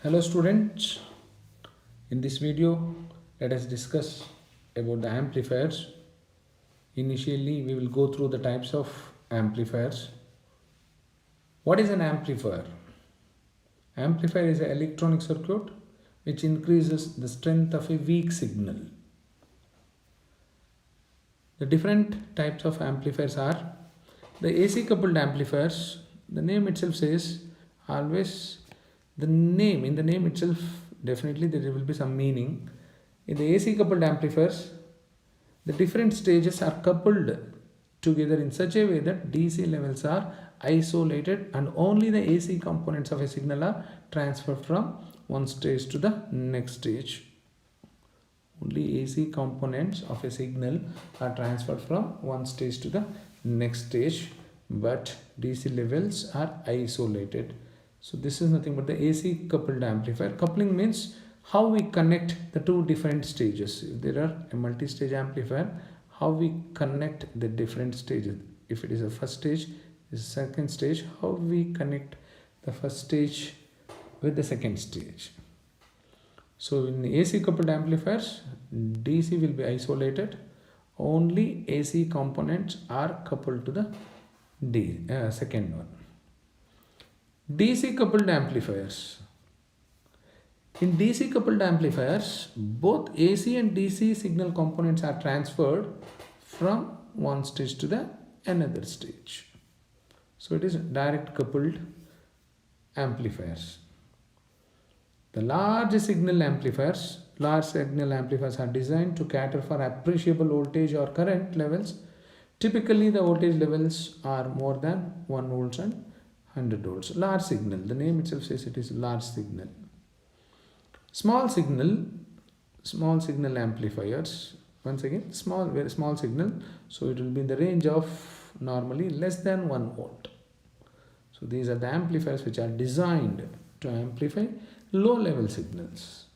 Hello students, in this video let us discuss about the amplifiers. Initially we will go through the types of amplifiers. What is an amplifier? Amplifier is an electronic circuit which increases the strength of a weak signal. The different types of amplifiers are the AC coupled amplifiers. The name itself says always in the name itself definitely there will be some meaning. In the AC coupled amplifiers, the different stages are coupled together in such a way that DC levels are isolated and only the AC components of a signal are transferred from one stage to the next stage. Only AC components of a signal are transferred from one stage to the next stage, but DC levels are isolated. So this is nothing but the AC coupled amplifier. Coupling means how we connect the two different stages. If there are a multi-stage amplifier, how we connect the different stages. If it is a first stage, the second stage, how we connect the first stage with the second stage. So in AC coupled amplifiers, DC will be isolated. Only AC components are coupled to the second one. DC coupled amplifiers. In DC coupled amplifiers, both AC and DC signal components are transferred from one stage to the another stage. So it is direct coupled amplifiers. The large signal amplifiers are designed to cater for appreciable voltage or current levels. Typically, the voltage levels are more than 1 volts and 100 volts. Large signal, the name itself says it is large signal. Small signal amplifiers, once again, very small signal. So it will be in the range of normally less than 1 volt. So these are the amplifiers which are designed to amplify low level signals.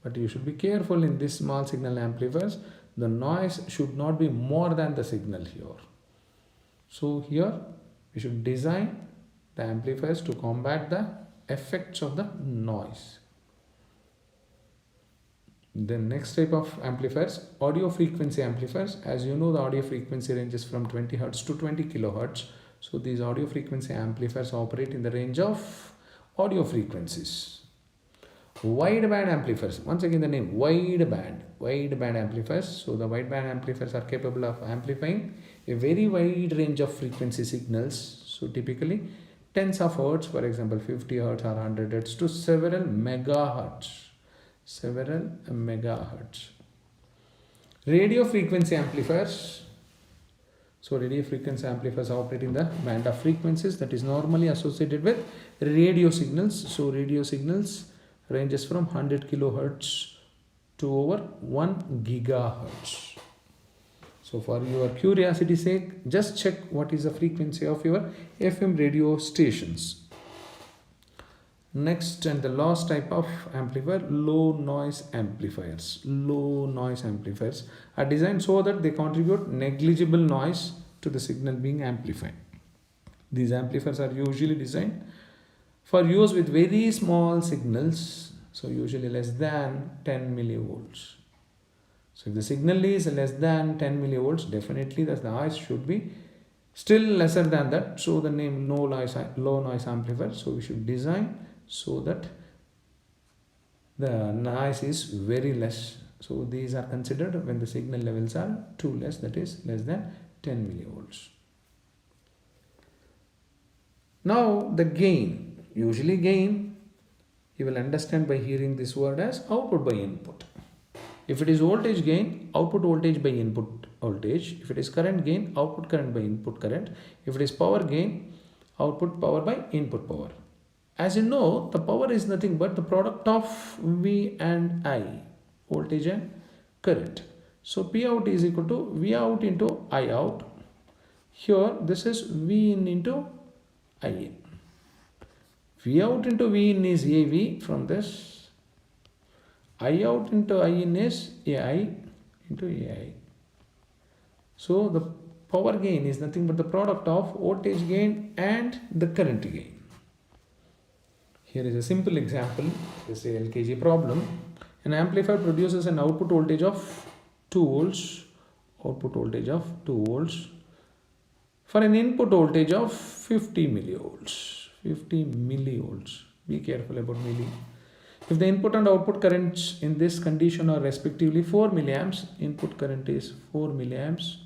But you should be careful in this small signal amplifiers. The noise should not be more than the signal here. So here we should design the amplifiers to combat the effects of the noise. The next type of amplifiers, audio frequency amplifiers. As you know, the audio frequency ranges from 20 Hz to 20 kHz. So these audio frequency amplifiers operate in the range of audio frequencies. Wideband amplifiers, once again the name wideband amplifiers. So the wideband amplifiers are capable of amplifying a very wide range of frequency signals. So typically tens of hertz, for example 50 Hz or 100 Hz to several megahertz. Radio frequency amplifiers. So radio frequency amplifiers operate in the band of frequencies that is normally associated with radio signals. So radio signals ranges from 100 kilohertz to over 1 gigahertz. So for your curiosity's sake, just check what is the frequency of your FM radio stations. Next and the last type of amplifier, low noise amplifiers. Low noise amplifiers are designed so that they contribute negligible noise to the signal being amplified. These amplifiers are usually designed for use with very small signals, so usually less than 10 millivolts. So if the signal is less than 10 millivolts, definitely the noise should be still lesser than that. So the name low noise amplifier. So we should design so that the noise is very less. So these are considered when the signal levels are too less, that is less than 10 millivolts. Now the gain, usually gain, you will understand by hearing this word as output by input. If it is voltage gain, output voltage by input voltage. If it is current gain, output current by input current. If it is power gain, output power by input power. As you know, the power is nothing but the product of V and I, voltage and current. So P out is equal to V out into I out. Here this is V in into I in. V out into V in is AV from this. I out into I in is AI into AI. So the power gain is nothing but the product of voltage gain and the current gain. Here is a simple example. This is a LKG problem. An amplifier produces an output voltage of 2 volts, output voltage of 2 volts for an input voltage of 50 millivolts. 50 millivolts. Be careful about milli. If the input and output currents in this condition are respectively 4 milliamps, input current is 4 milliamps,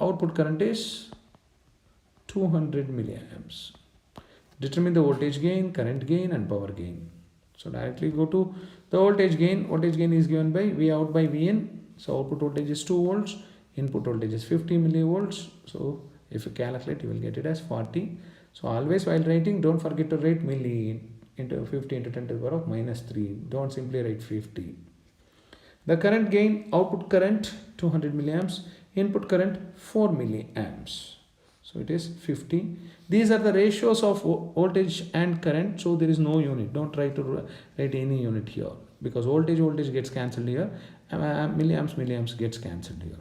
output current is 200 milliamps. Determine the voltage gain, current gain and power gain. So directly go to the voltage gain. Voltage gain is given by V out by V in. So output voltage is 2 volts, input voltage is 50 millivolts. So if you calculate, you will get it as 40. So always while writing, don't forget to write milli into 50 into 10 to the power of minus 3. Don't simply write 50. The current gain, output current 200 milliamps, input current 4 milliamps. So it is 50. These are the ratios of voltage and current. So there is no unit. Don't try to write any unit here because voltage gets cancelled here. Milliamps gets cancelled here.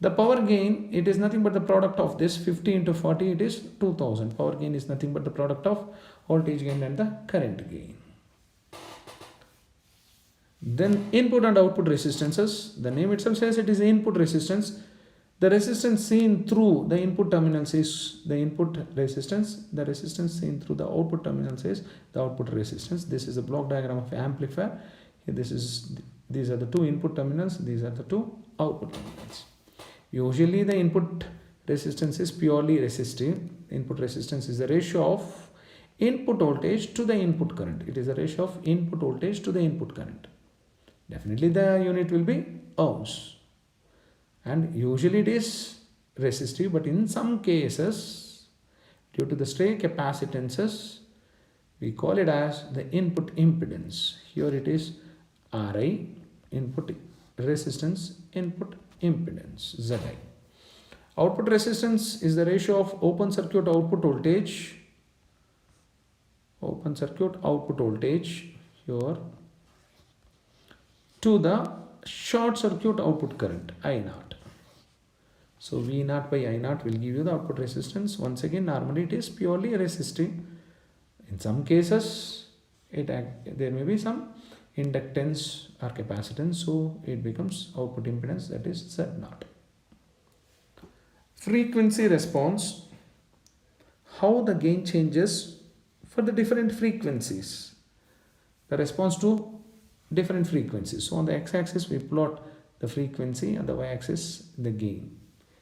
The power gain, it is nothing but the product of this 50 into 40, it is 2000. Power gain is nothing but the product of voltage gain and the current gain. Then input and output resistances. The name itself says it is input resistance. The resistance seen through the input terminals is the input resistance. The resistance seen through the output terminals is the output resistance. This is a block diagram of amplifier. Here these are the two input terminals. These are the two output terminals. Usually the input resistance is purely resistive. Input resistance is the ratio of input voltage to the input current. It is the ratio of input voltage to the input current. Definitely the unit will be ohms. And usually it is resistive, but in some cases, due to the stray capacitances, we call it as the input impedance. Here it is Ri, input resistance, input impedance, Zi. Output resistance is the ratio of open circuit output voltage here to the short circuit output current I0. So V0 by I0 will give you the output resistance. Once again, normally it is purely resistive. In some cases, there may be some inductance or capacitance, so it becomes output impedance, that is Z0. Frequency response, how the gain changes for the different frequencies, the response to different frequencies. So on the x-axis we plot the frequency, on the y-axis the gain.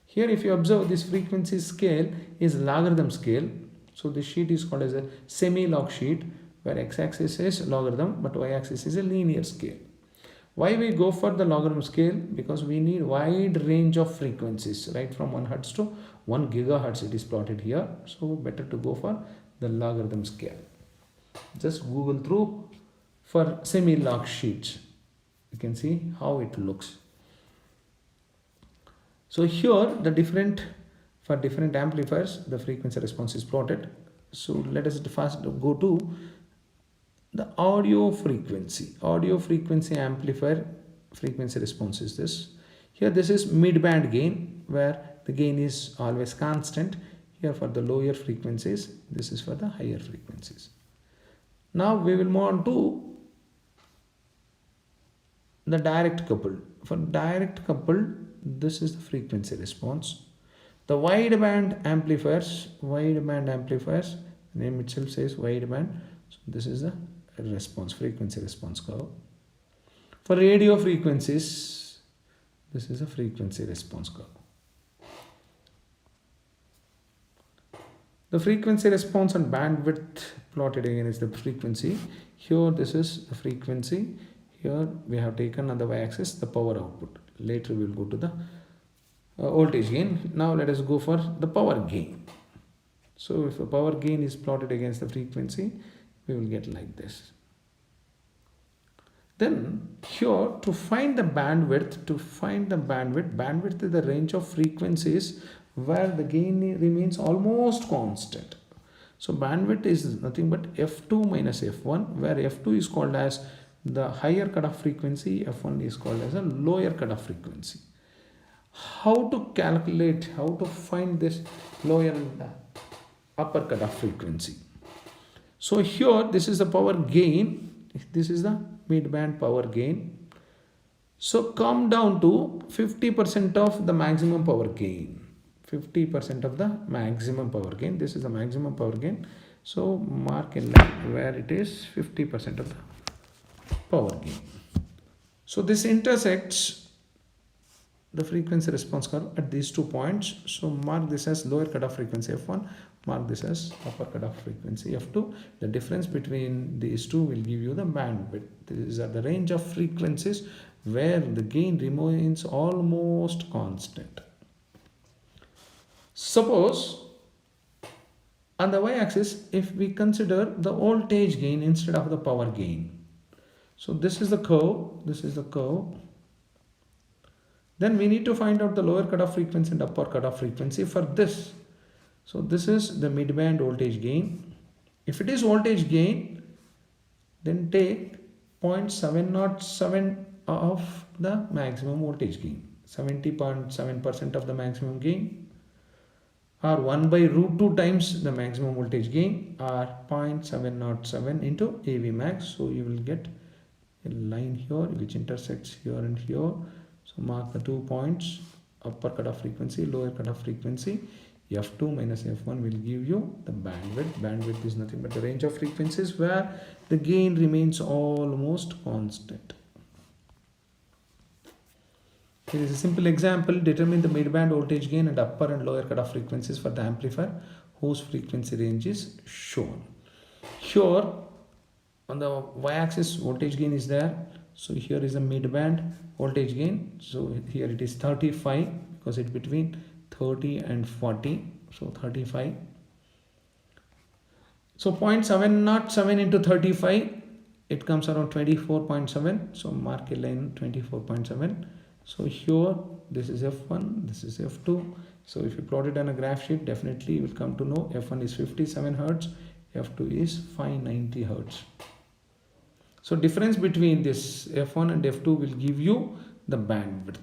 Here if you observe, this frequency scale is logarithm scale. So this sheet is called as a semi-log sheet, where x-axis is logarithm but y-axis is a linear scale. Why we go for the logarithm scale? Because we need wide range of frequencies, right from 1 Hertz to 1 gigahertz it is plotted here. So better to go for the logarithm scale. Just Google through for semi-log sheets. You can see how it looks. So here for different amplifiers, the frequency response is plotted. So let us first go to the audio frequency amplifier frequency response is this. Here this is mid-band gain, where the gain is always constant. Here for the lower frequencies, this is for the higher frequencies. Now we will move on to the direct coupled. For direct coupled, this is the frequency response. The wideband amplifiers, the name itself says wideband. So this is the response, frequency response curve. For radio frequencies, this is a frequency response curve. The frequency response and bandwidth plotted again is the frequency. Here this is the frequency. Here we have taken on the y-axis the power output. Later we will go to the voltage gain. Now let us go for the power gain. So if a power gain is plotted against the frequency, we will get like this. Then here to find the bandwidth, bandwidth is the range of frequencies where the gain remains almost constant. So bandwidth is nothing but F2 minus F1, where F2 is called as the higher cutoff frequency, F1 is called as a lower cutoff frequency. How to calculate, how to find this lower and upper cutoff frequency? So here this is the power gain, this is the mid-band power gain. So come down to 50% of the maximum power gain. 50% of the maximum power gain. This is the maximum power gain. So mark in line where it is 50% of the power gain. So this intersects the frequency response curve at these 2 points. So mark this as lower cutoff frequency F1, mark this as upper cutoff frequency F2. The difference between these two will give you the bandwidth. These are the range of frequencies where the gain remains almost constant. Suppose on the y-axis, if we consider the voltage gain instead of the power gain. So this is the curve, this is the curve. Then we need to find out the lower cutoff frequency and upper cutoff frequency for this. So this is the mid-band voltage gain. If it is voltage gain, then take 0.707 of the maximum voltage gain, 70.7% of the maximum gain, or 1 by root 2 times the maximum voltage gain, or 0.707 into AV max. So you will get a line here which intersects here and here. So mark the 2 points, upper cutoff frequency, lower cutoff frequency. F2 minus F1 will give you the bandwidth. Bandwidth is nothing but the range of frequencies where the gain remains almost constant. Here is a simple example. Determine the mid-band voltage gain and upper and lower cutoff frequencies for the amplifier whose frequency range is shown. Here on the y-axis voltage gain is there. So here is a mid-band voltage gain. So here it is 35 because it's between 30 and 40. So 35. So 0.707 into 35, it comes around 24.7. So mark a line 24.7. So here this is F1, this is F2. So if you plot it on a graph sheet, definitely you will come to know F1 is 57 Hertz, F2 is 590 Hertz. So difference between this F1 and F2 will give you the bandwidth.